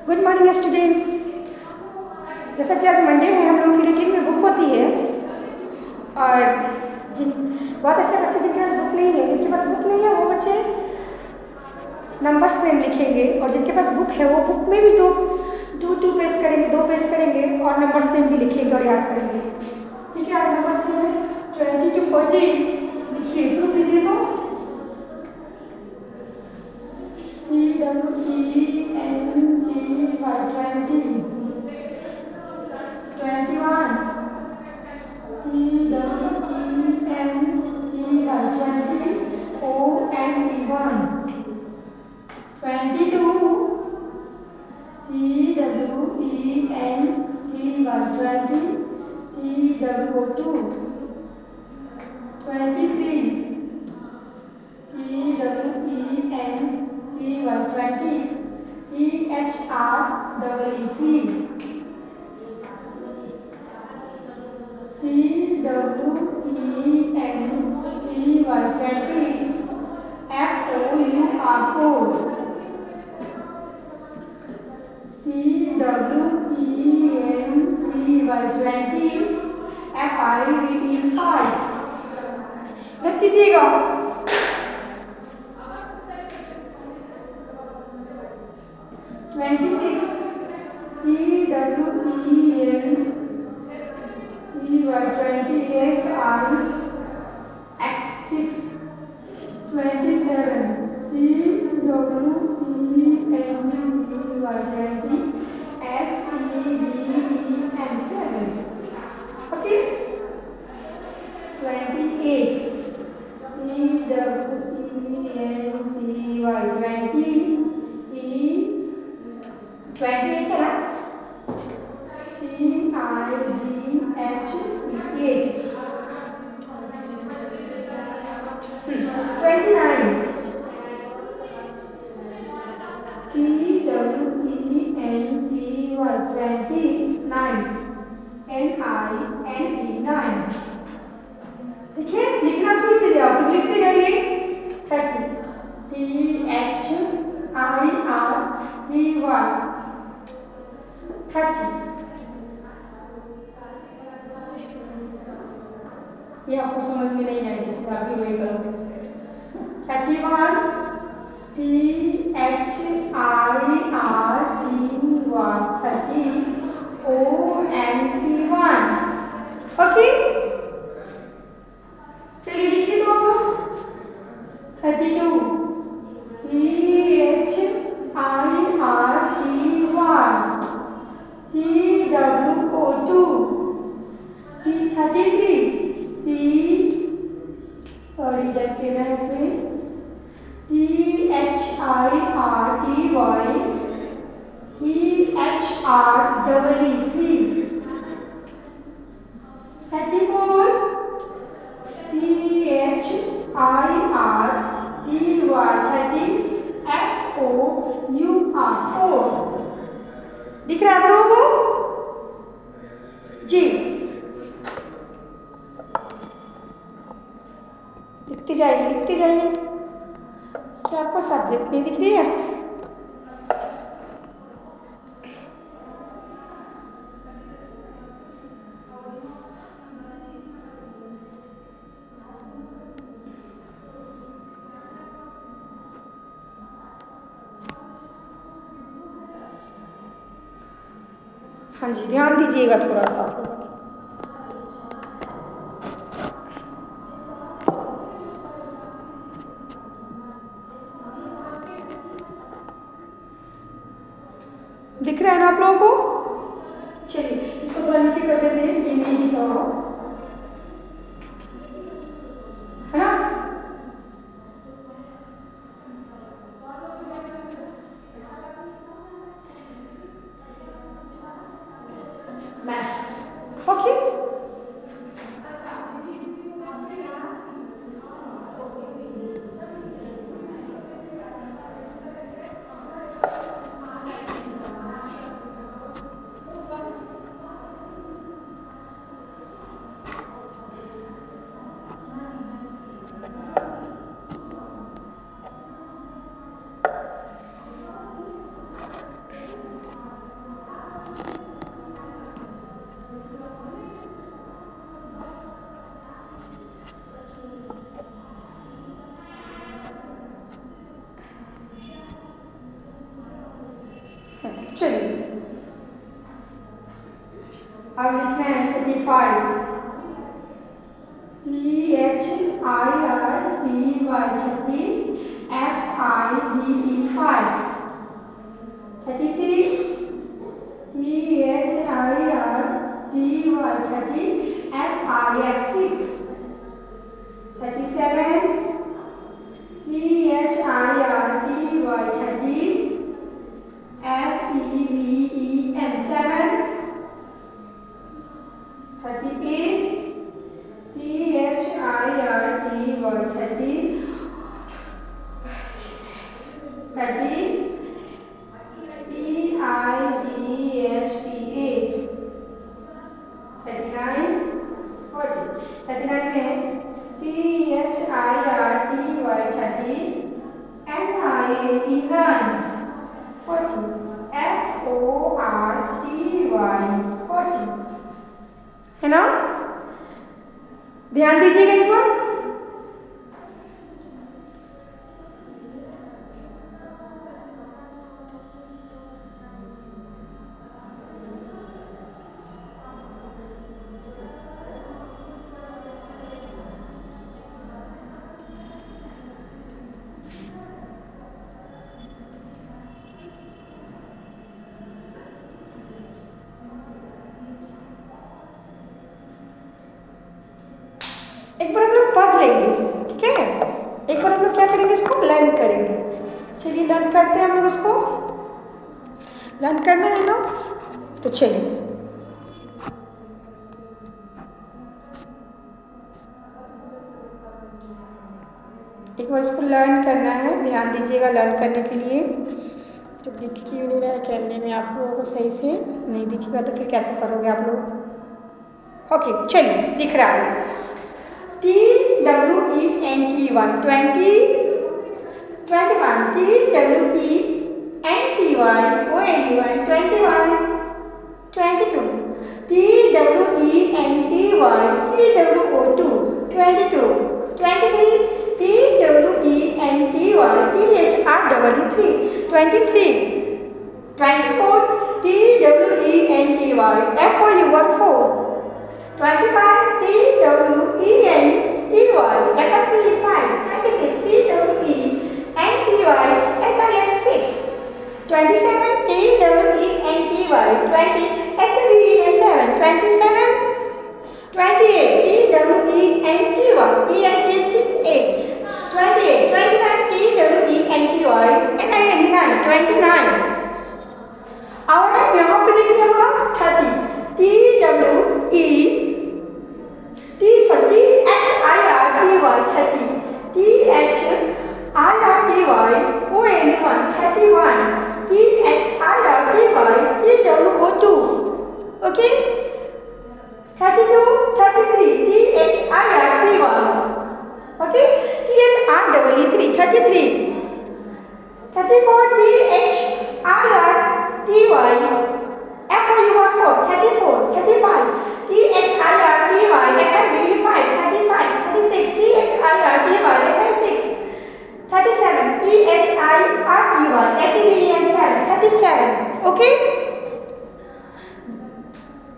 Good morning students. जैसा कि आज मंडे है, हम लोगों की रूटीन में बुक होती है और जिन बहुत ऐसे बच्चे जिनके पास बुक नहीं है, वो बच्चे नंबर्स नेम लिखेंगे और जिनके पास बुक है वो बुक में भी दो पेज करेंगे, 2 पेज करेंगे और नंबर्स नेम भी लिखेंगे और याद करेंगे। ठीक है, आज नंबर्स नेम है 20 to 40। लिखिए, शुरू कीजिए। तो नोट कीजिएगा। 26 TWENTY-6 27 TWENTY-SEVEN। Okay, 28 28 है ना, PIGH 29 NINE। देखिए, लिखना शुरू कीजिए, आप लिखते जाइए। 30 THIRTY 30। ये आपको समझ में नहीं आएगी, इसको आप भी वही करोगे। 31 THIRTY ONT1। ओके, चलिए लिखिए। तो आप 32 THIRTY TWO2 33 सॉरी जस्ट के मैं इसमें THIRTY 34 THIRTY FOUR। दिख रहा है आप लोगों को जी? लिखते जाइए। क्या आपको सब्जेक्ट में दिख रही है? हाँ जी, ध्यान दीजिएगा थोड़ा सा आप लोग। दिख रहा है ना आप लोगों को? चलिए, इसको थोड़ा नीचे कर देते हैं, ये नहीं दिख रहा हो, है ना? मैथ्स। ओके, चलिए अब लिखना है 35 THIRTY 30 FIVE 36 THIRTY 30 SIX 37 THIRTY 30 SEVEN 38 THIRTY 30 TIGHT 8 39 40 39 में THIRTY 30 NIAT 9 40 FORTY 40 है ना। ध्यान दीजिएगा इन पर। एक बार हम लोग पढ़ लेंगे इसको, ठीक है। एक बार हम लोग क्या करेंगे, इसको लर्न करेंगे। चलिए लर्न करते हैं हम लोग इसको। लर्न करना है ना, तो चलिए एक बार इसको लर्न करना है। ध्यान दीजिएगा लर्न करने के लिए। तो दिख क्यों नहीं रहा है कैमरे में आप लोगों को सही से? नहीं दिखेगा तो फिर कैसे करोगे आप लोग? ओके चलिए, दिख रहा है। TWENTY 20 21 TWENTY ONY 21 22 TWENTY TWO2 22 23 TWENTY THREE 23 24 TWENTY FOUR 25 TWENTY FFP5 26 TWENTY SIX 27 TWENTY 20 SAVEN 27 28 TWENTY EIGHT 8 28 29 TWENTY NINE 29। और यहाँ पे देखिए हम 30 THIRTY 30 THIRTY ONY 31 THIRTY TWO2 okay 32 33 THIRTY 1 okay THREE 33 34 THIRTY FOUR 34 35 THIRTY FFB5 35 36 THIRTY SI6 37 THIRTY SEVEN 37 okay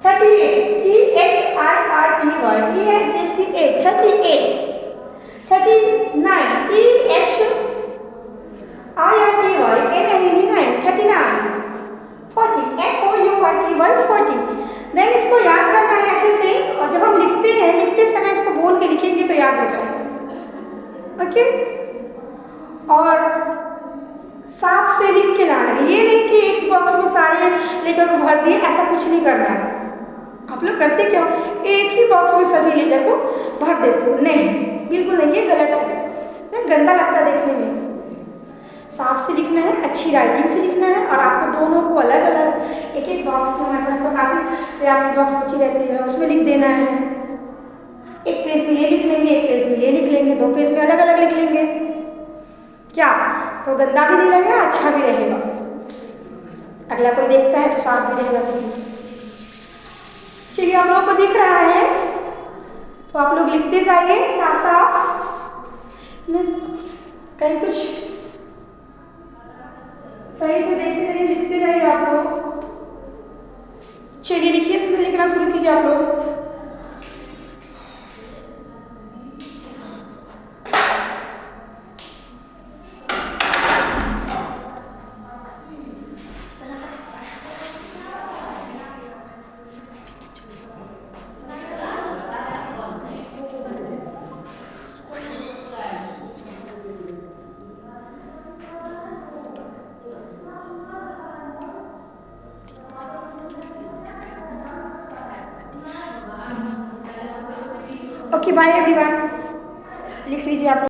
38 THIRTY EIGHT 8 38 39 THIRTY NINE 39 40 FOURTY 40। Then इसको याद करना है अच्छे से, और जब हम लिखते हैं लिखते समय इसको बोल के लिखेंगे तो याद हो जाएगा। ओके, और साफ से लिख के लाना है। ये नहीं कि एक बॉक्स में सारे लेटर को भर दिए, ऐसा कुछ नहीं करना है। आप लोग करते क्यों, एक ही बॉक्स में सभी लेटर को भर देते हो? नहीं, बिल्कुल नहीं, ये गलत है, गंदा लगता है देखने में। साफ से लिखना है, अच्छी राइटिंग से लिखना है, और आपको दोनों को अलग अलग एक एक बॉक्स में, हमारे पास तो काफ़ी पर्याप्त बॉक्स बची रहती है, उसमें लिख देना है। एक पेज में ये लिख लेंगे, एक पेज में ये लिख लेंगे, 2 पेज में अलग अलग लिख लेंगे, क्या तो गंदा भी नहीं लगेगा, अच्छा भी रहेगा। अगला कोई देखता है तो साफ भी रहेगा। चलिए, आप लोगों को दिख रहा है तो आप लोग लिखते जाइए साफ साफ। कहीं कुछ सही से देखते जाइए, लिखते जाइए आप लोग। चलिए लिखिए, लिखना शुरू कीजिए आप लोग। Okay, bye everyone.